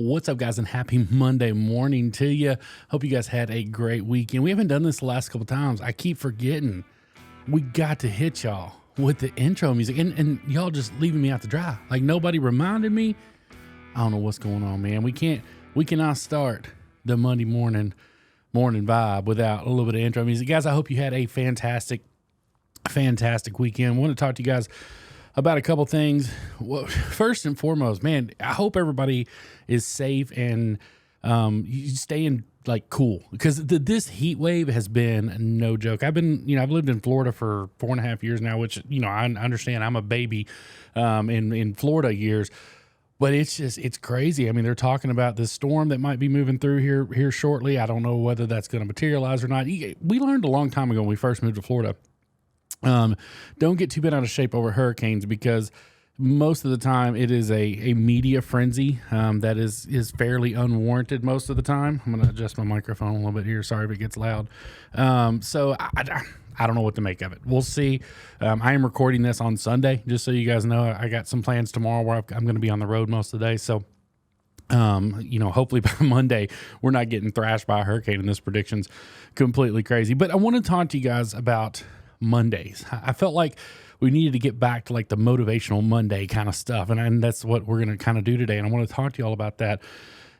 What's up, guys, and happy Monday morning to you. Hope you guys had a great weekend. We haven't done this the last couple times. I keep forgetting. We got to hit y'all with the intro music, and y'all just leaving me out to dry. Like, nobody reminded me. I don't know what's going on, man. We cannot start the Monday morning vibe without a little bit of intro music. Guys, I hope you had a fantastic weekend. I want to talk to you guys about a couple things. Well, first and foremost, man, I hope everybody is safe and you staying like cool, because this heat wave has been no joke. I've lived in Florida for 4.5 years now, which, I understand I'm a baby in Florida years, but it's crazy. I mean, they're talking about this storm that might be moving through here shortly. I don't know whether that's going to materialize or not. We learned a long time ago when we first moved to Florida, don't get too bent out of shape over hurricanes, because most of the time it is a media frenzy that is fairly unwarranted most of the time. I'm going to adjust my microphone a little bit here. Sorry if it gets loud. So I don't know what to make of it. We'll see. I am recording this on Sunday, just so you guys know. I got some plans tomorrow where I'm going to be on the road most of the day. So hopefully by Monday, we're not getting thrashed by a hurricane, and this prediction's completely crazy. But I want to talk to you guys about Mondays. I felt like we needed to get back to like the motivational Monday kind of stuff. And that's what we're going to kind of do today. And I want to talk to you all about that.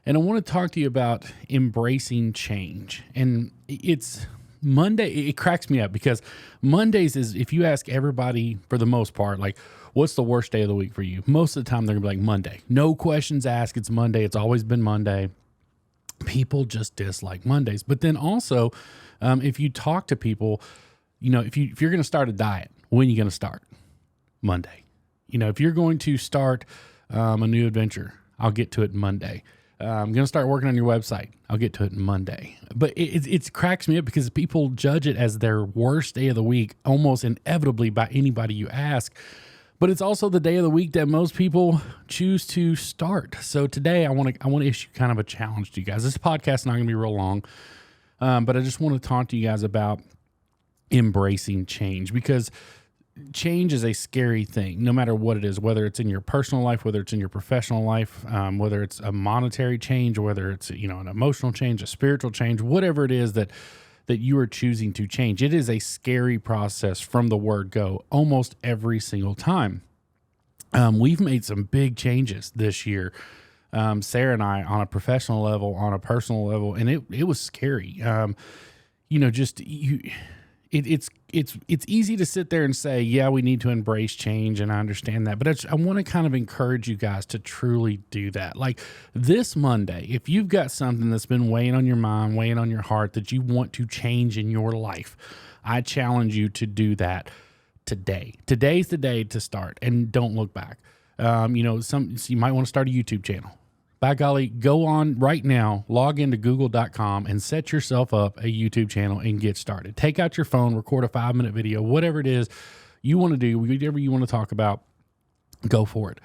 And I want to talk to you about embracing change. And it's Monday. It cracks me up because Mondays is, if you ask everybody for the most part, like, what's the worst day of the week for you? Most of the time they're gonna be like Monday. No questions asked. It's Monday. It's always been Monday. People just dislike Mondays. But then also, if you talk to people, if you're going to start a diet, when are you going to start? Monday. If you're going to start a new adventure, I'll get to it Monday. I'm going to start working on your website. I'll get to it Monday. But it cracks me up because people judge it as their worst day of the week, almost inevitably by anybody you ask. But it's also the day of the week that most people choose to start. So today I want to issue kind of a challenge to you guys. This podcast is not going to be real long, but I just want to talk to you guys about embracing change, because change is a scary thing, no matter what it is, whether it's in your personal life, whether it's in your professional life, whether it's a monetary change, or whether it's, an emotional change, a spiritual change, whatever it is that you are choosing to change. It is a scary process from the word go almost every single time. We've made some big changes this year. Sarah and I, on a professional level, on a personal level, and it was scary. It's easy to sit there and say, yeah, we need to embrace change, and I understand that. But I want to kind of encourage you guys to truly do that. Like this Monday, if you've got something that's been weighing on your mind, weighing on your heart that you want to change in your life, I challenge you to do that today. Today's the day to start, and don't look back. So you might want to start a YouTube channel. By golly, go on right now, log into google.com and set yourself up a YouTube channel and get started. Take out your phone, record a 5-minute video, whatever it is you want to do, whatever you want to talk about, go for it.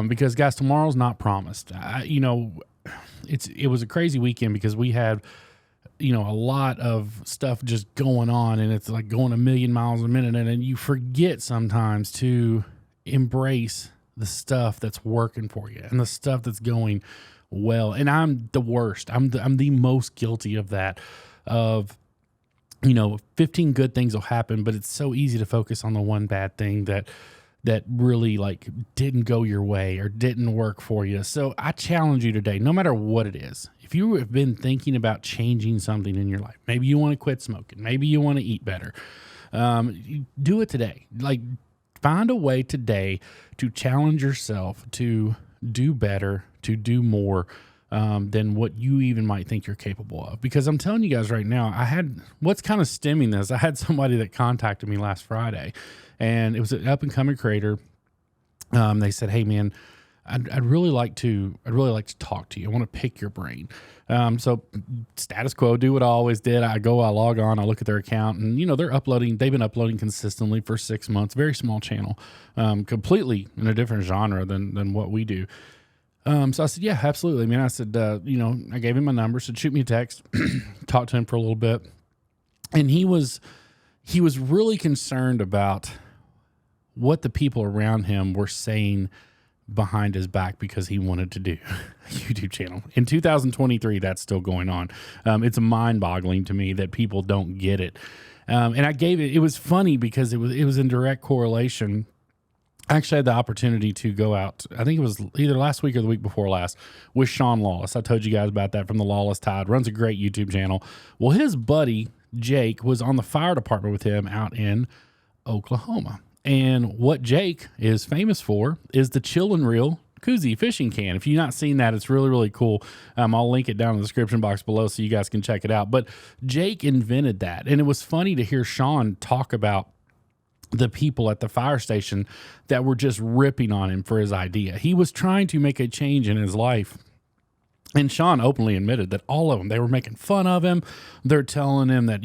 Because guys, tomorrow's not promised. It was a crazy weekend because we had, a lot of stuff just going on, and it's like going a million miles a minute. And then you forget sometimes to embrace the stuff that's working for you and the stuff that's going well. And I'm the worst. I'm the most guilty of that. 15 good things will happen, but it's so easy to focus on the one bad thing that really like didn't go your way or didn't work for you. So I challenge you today, no matter what it is, if you have been thinking about changing something in your life, maybe you want to quit smoking, maybe you want to eat better, do it today. Like, find a way today to challenge yourself to do better, to do more than what you even might think you're capable of. Because I'm telling you guys right now, what's kind of stemming this, I had somebody that contacted me last Friday, and it was an up-and-coming creator. They said, hey, man, I'd really like to talk to you. I want to pick your brain. So status quo, do what I always did. I log on, I look at their account, and they've been uploading consistently for 6 months, very small channel, completely in a different genre than what we do. So I said, yeah, absolutely. I mean, I said, I gave him my number, said, shoot me a text, talked to him for a little bit. And he was really concerned about what the people around him were saying behind his back because he wanted to do a YouTube channel. In 2023, that's still going on. It's mind boggling to me that people don't get it. And I gave it was funny because it was in direct correlation. I actually had the opportunity to go out, I think it was either last week or the week before last, with Sean Lawless. I told you guys about that from the Lawless Tide. Runs a great YouTube channel. Well, his buddy, Jake, was on the fire department with him out in Oklahoma. And what Jake is famous for is the Chill and Reel koozie fishing can. If you've not seen that, it's really, really cool. I'll link it down in the description box below so you guys can check it out. But Jake invented that. And it was funny to hear Sean talk about the people at the fire station that were just ripping on him for his idea. He was trying to make a change in his life. And Sean openly admitted that all of them, they were making fun of him. They're telling him that,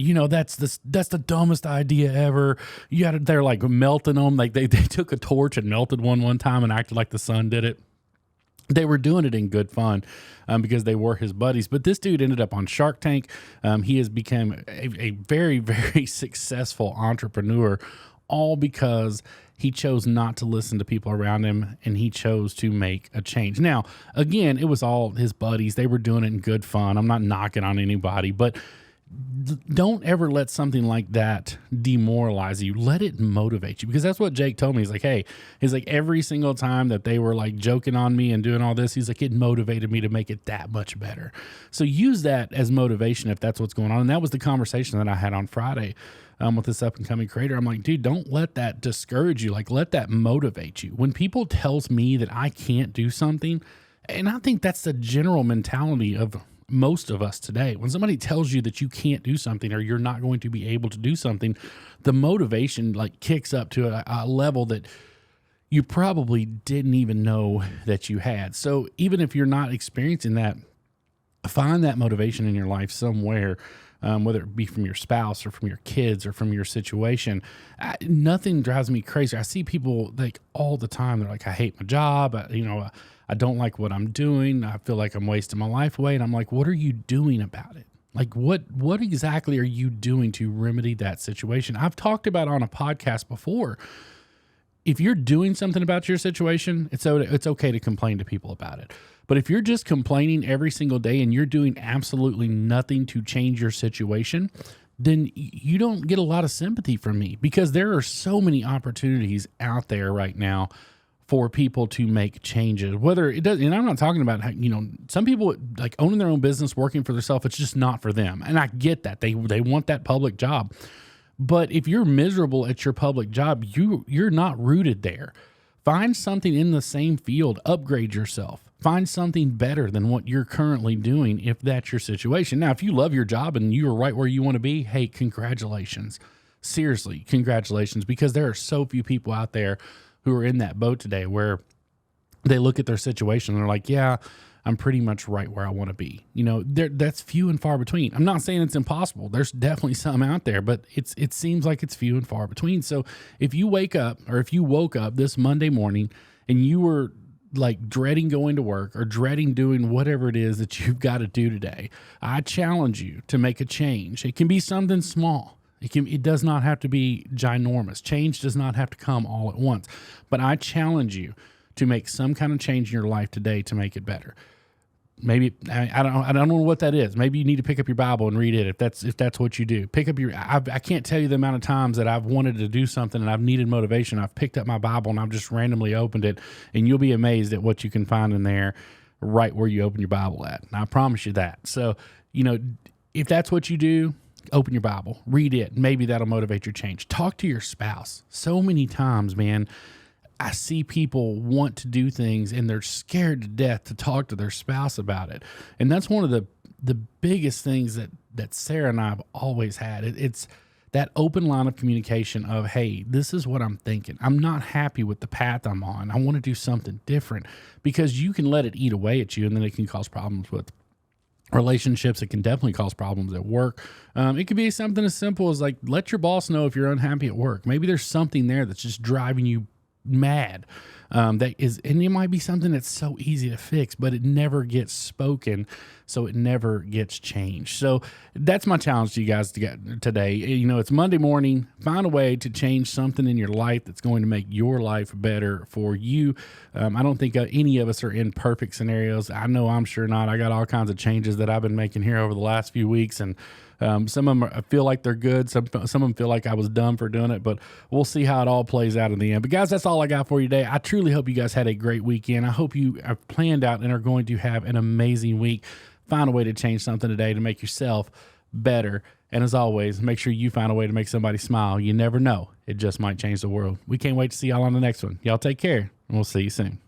that's the dumbest idea ever. They're like melting them. Like they took a torch and melted one time and acted like the sun did it. They were doing it in good fun because they were his buddies. But this dude ended up on Shark Tank. He has become a very, very successful entrepreneur, all because he chose not to listen to people around him and he chose to make a change. Now, again, it was all his buddies. They were doing it in good fun. I'm not knocking on anybody, but don't ever let something like that demoralize you. Let it motivate you, because that's what Jake told me. He's like, every single time that they were like joking on me and doing all this, he's like, it motivated me to make it that much better. So use that as motivation if that's what's going on. And that was the conversation that I had on Friday with this up and coming creator. I'm like, dude, don't let that discourage you. Like, let that motivate you. When people tells me that I can't do something, and I think that's the general mentality of most of us today. When somebody tells you that you can't do something or you're not going to be able to do something, the motivation like kicks up to a level that you probably didn't even know that you had. So even if you're not experiencing that, find that motivation in your life somewhere, whether it be from your spouse or from your kids or from your situation. Nothing drives me crazy. I see people like all the time. They're like, I hate my job. I don't like what I'm doing. I feel like I'm wasting my life away. And I'm like, what are you doing about it? Like, what exactly are you doing to remedy that situation? I've talked about on a podcast before, if you're doing something about your situation, it's okay to complain to people about it. But if you're just complaining every single day and you're doing absolutely nothing to change your situation, then you don't get a lot of sympathy from me, because there are so many opportunities out there right now for people to make changes. Whether it does, and I'm not talking about how, some people like owning their own business, working for themselves, it's just not for them. And I get that. They want that public job. But if you're miserable at your public job, you're not rooted there. Find something in the same field, upgrade yourself. Find something better than what you're currently doing if that's your situation. Now, if you love your job and you are right where you want to be, hey, congratulations. Seriously, congratulations, because there are so few people out there who are in that boat today where they look at their situation and they're like, yeah, I'm pretty much right where I want to be. That's few and far between. I'm not saying it's impossible. There's definitely some out there, but it seems like it's few and far between. So if you wake up, or if you woke up this Monday morning and you were like dreading going to work or dreading doing whatever it is that you've got to do today, I challenge you to make a change. It can be something small. It does not have to be ginormous. Change does not have to come all at once. But I challenge you to make some kind of change in your life today to make it better. Maybe I don't know what that is. Maybe you need to pick up your Bible and read it if that's what you do. Pick up I can't tell you the amount of times that I've wanted to do something and I've needed motivation. I've picked up my Bible and I've just randomly opened it, and you'll be amazed at what you can find in there right where you open your Bible at. And I promise you that. So, if that's what you do, open your Bible, read it. Maybe that'll motivate your change. Talk to your spouse. So many times, man, I see people want to do things and they're scared to death to talk to their spouse about it. And that's one of the biggest things that Sarah and I have always had. It's that open line of communication of, hey, this is what I'm thinking. I'm not happy with the path I'm on. I want to do something different, because you can let it eat away at you, and then it can cause problems with relationships. It can definitely cause problems at work. It could be something as simple as like, let your boss know if you're unhappy at work. Maybe there's something there that's just driving you mad. that is, and it might be something that's so easy to fix, but it never gets spoken, so it never gets changed. So that's my challenge to you guys today. You know, it's Monday morning. Find a way to change something in your life that's going to make your life better for you. I don't think any of us are in perfect scenarios. I know I'm sure not. I got all kinds of changes that I've been making here over the last few weeks, and some of them I feel like they're good. Some of them feel like I was dumb for doing it, but we'll see how it all plays out in the end. But guys, that's all I got for you today. I truly hope you guys had a great weekend. I hope you have planned out and are going to have an amazing week. Find a way to change something today to make yourself better. And as always, make sure you find a way to make somebody smile. You never know. It just might change the world. We can't wait to see y'all on the next one. Y'all take care, and we'll see you soon.